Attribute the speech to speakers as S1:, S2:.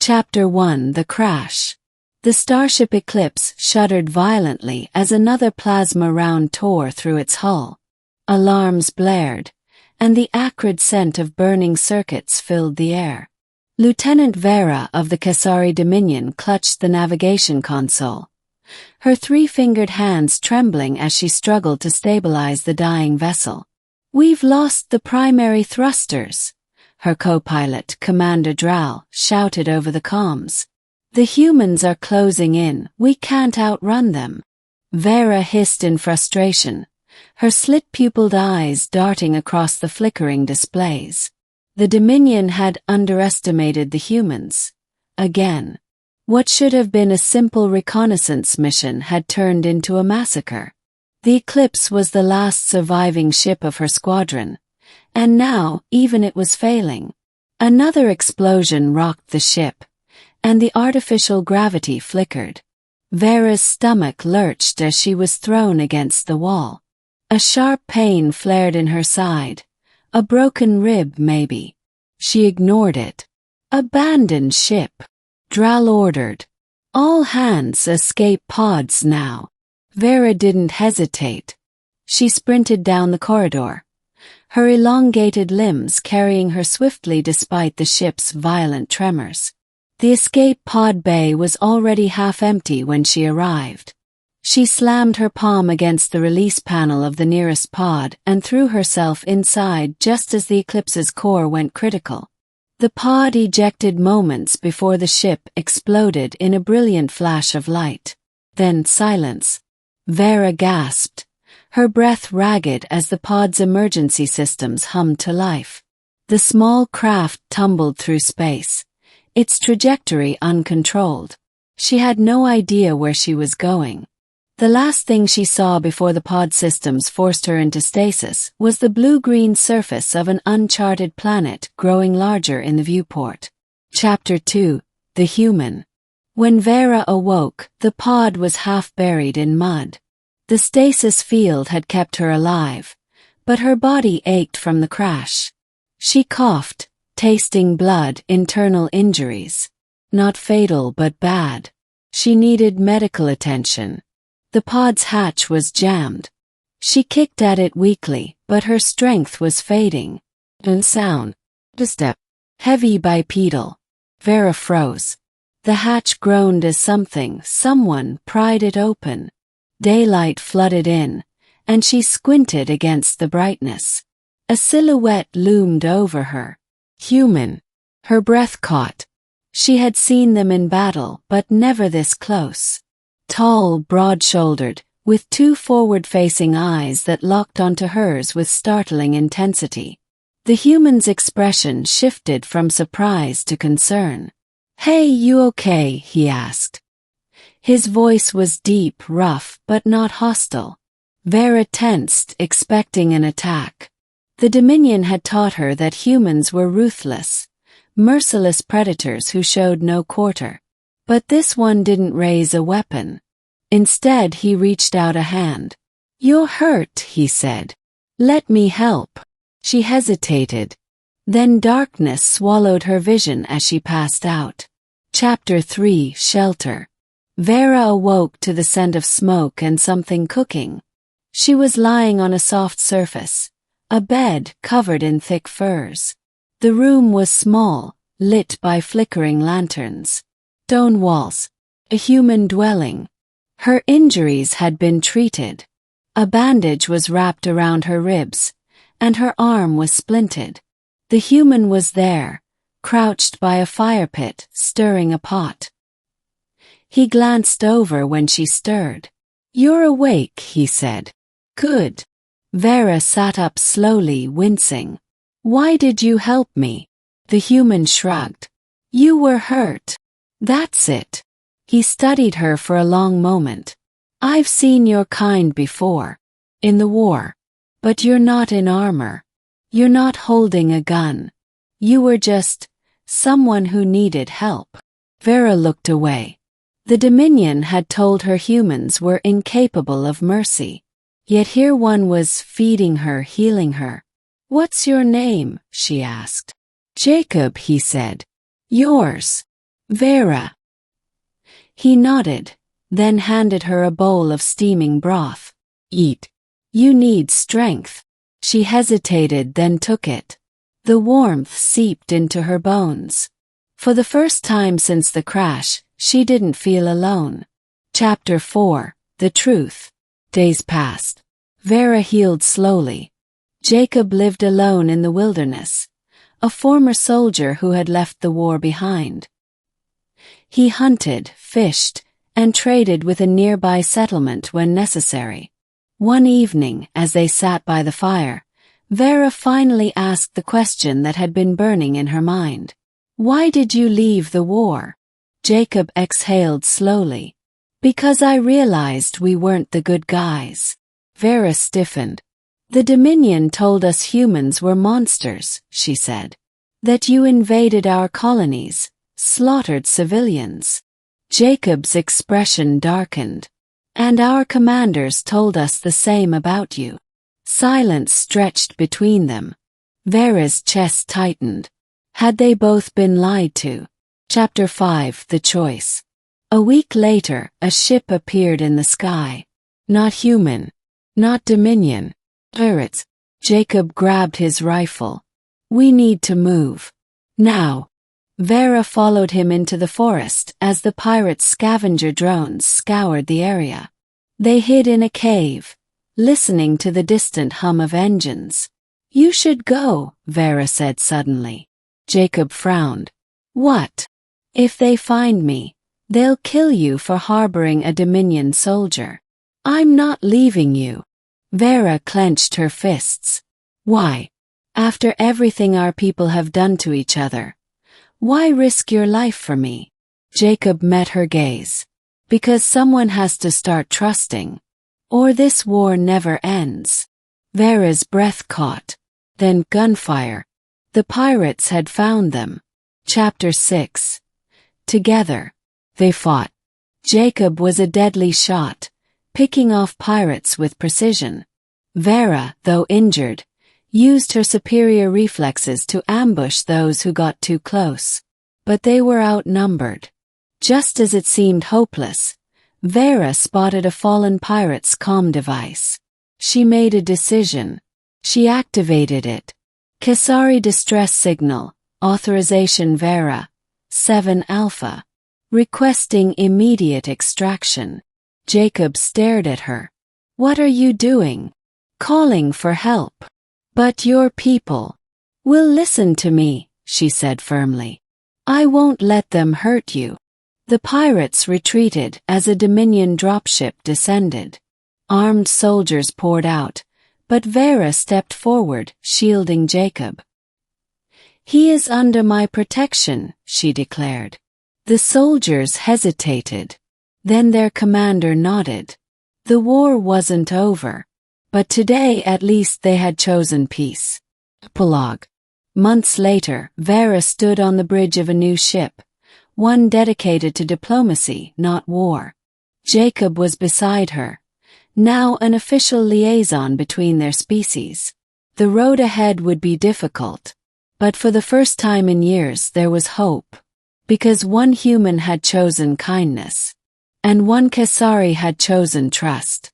S1: Chapter 1: The Crash. The starship Eclipse shuddered violently as another plasma round tore through its hull. Alarms blared, and the acrid scent of burning circuits filled the air. Lieutenant Veyra of the Kessari Dominion clutched the navigation console, her three-fingered hands trembling as she struggled to stabilize the dying vessel. "We've lost the primary thrusters," her co-pilot, Commander Dral, shouted over the comms. "The humans are closing in, we can't outrun them." Veyra hissed in frustration, her slit-pupiled eyes darting across the flickering displays. The Dominion had underestimated the humans. Again. What should have been a simple reconnaissance mission had turned into a massacre. The Eclipse was the last surviving ship of her squadron, and now even it was failing. Another explosion rocked the ship, and the artificial gravity flickered. Veyra's stomach lurched as she was thrown against the wall. A sharp pain flared in her side. A broken rib, maybe. She ignored it. "Abandon ship," Dral ordered. "All hands escape pods now." Veyra didn't hesitate. She sprinted down the corridor, her elongated limbs carrying her swiftly despite the ship's violent tremors. The escape pod bay was already half empty when she arrived. She slammed her palm against the release panel of the nearest pod and threw herself inside just as the Eclipse's core went critical. The pod ejected moments before the ship exploded in a brilliant flash of light. Then silence. Veyra gasped, her breath ragged as the pod's emergency systems hummed to life. The small craft tumbled through space, its trajectory uncontrolled. She had no idea where she was going. The last thing she saw before the pod systems forced her into stasis was the blue-green surface of an uncharted planet growing larger in the viewport. Chapter 2: The Human. When Veyra awoke, the pod was half buried in mud. The stasis field had kept her alive, but her body ached from the crash. She coughed, tasting blood, internal injuries. Not fatal but bad. She needed medical attention. The pod's hatch was jammed. She kicked at it weakly, but her strength was fading. Sound. A step. Heavy bipedal. Veyra froze. The hatch groaned as someone pried it open. Daylight flooded in, and she squinted against the brightness. A silhouette loomed over her. Human. Her breath caught. She had seen them in battle, but never this close. Tall, broad-shouldered, with two forward-facing eyes that locked onto hers with startling intensity. The human's expression shifted from surprise to concern. "Hey, you okay?" he asked. His voice was deep, rough, but not hostile. Veyra tensed, expecting an attack. The Dominion had taught her that humans were ruthless, merciless predators who showed no quarter. But this one didn't raise a weapon. Instead, he reached out a hand. "You're hurt," he said. "Let me help." She hesitated. Then darkness swallowed her vision as she passed out. Chapter 3: Shelter. Veyra awoke to the scent of smoke and something cooking. She was lying on a soft surface, a bed covered in thick furs. The room was small, lit by flickering lanterns. Stone walls. A human dwelling. Her injuries had been treated. A bandage was wrapped around her ribs, and her arm was splinted. The human was there, crouched by a fire pit, stirring a pot. He glanced over when she stirred. "You're awake," he said. "Good." Veyra sat up slowly, wincing. "Why did you help me?" The human shrugged. "You were hurt. That's it." He studied her for a long moment. "I've seen your kind before. In the war. But you're not in armor. You're not holding a gun. You were just someone who needed help." Veyra looked away. The Dominion had told her humans were incapable of mercy. Yet here one was feeding her, healing her. "What's your name?" she asked. "Jacob," he said. "Yours?" Veyra. He nodded, then handed her a bowl of steaming broth. Eat. You need strength. She hesitated, then took it. The warmth seeped into her bones. For the first time since the crash, she didn't feel alone. Chapter 4. The Truth. Days passed. Veyra healed slowly. Jacob lived alone in the wilderness, a former soldier who had left the war behind. He hunted, fished, and traded with a nearby settlement when necessary. One evening, as they sat by the fire, Veyra finally asked the question that had been burning in her mind. Why did you leave the war? Jacob exhaled slowly. Because I realized we weren't the good guys. Veyra stiffened. The Dominion told us humans were monsters, she said. That you invaded our colonies, slaughtered civilians. Jacob's expression darkened. And our commanders told us the same about you. Silence stretched between them. Veyra's chest tightened. Had they both been lied to? Chapter 5. The Choice. A week later, a ship appeared in the sky. Not human. Not Dominion. Pirates. Jacob grabbed his rifle. We need to move. Now. Veyra followed him into the forest as the pirates' scavenger drones scoured the area. They hid in a cave, listening to the distant hum of engines. You should go, Veyra said suddenly. Jacob frowned. What? If they find me, they'll kill you for harboring a Dominion soldier. I'm not leaving you. Veyra clenched her fists. Why? After everything our people have done to each other. Why risk your life for me? Jacob met her gaze. Because someone has to start trusting. Or this war never ends. Veyra's breath caught. Then gunfire. The pirates had found them. Chapter 6. Together. They fought. Jacob was a deadly shot, picking off pirates with precision. Veyra, though injured, used her superior reflexes to ambush those who got too close. But they were outnumbered. Just as it seemed hopeless, Veyra spotted a fallen pirate's comm device. She made a decision. She activated it. Kessari distress signal, authorization Veyra, 7 Alpha. Requesting immediate extraction. Jacob stared at her. What are you doing? Calling for help. But your people will listen to me, she said firmly. I won't let them hurt you. The pirates retreated as a Dominion dropship descended. Armed soldiers poured out, but Veyra stepped forward, shielding Jacob. He is under my protection, she declared. The soldiers hesitated. Then their commander nodded. The war wasn't over. But today at least they had chosen peace. Epilogue. Months later, Veyra stood on the bridge of a new ship, one dedicated to diplomacy, not war. Jacob was beside her, now an official liaison between their species. The road ahead would be difficult, but for the first time in years there was hope, because one human had chosen kindness, and one Kessari had chosen trust.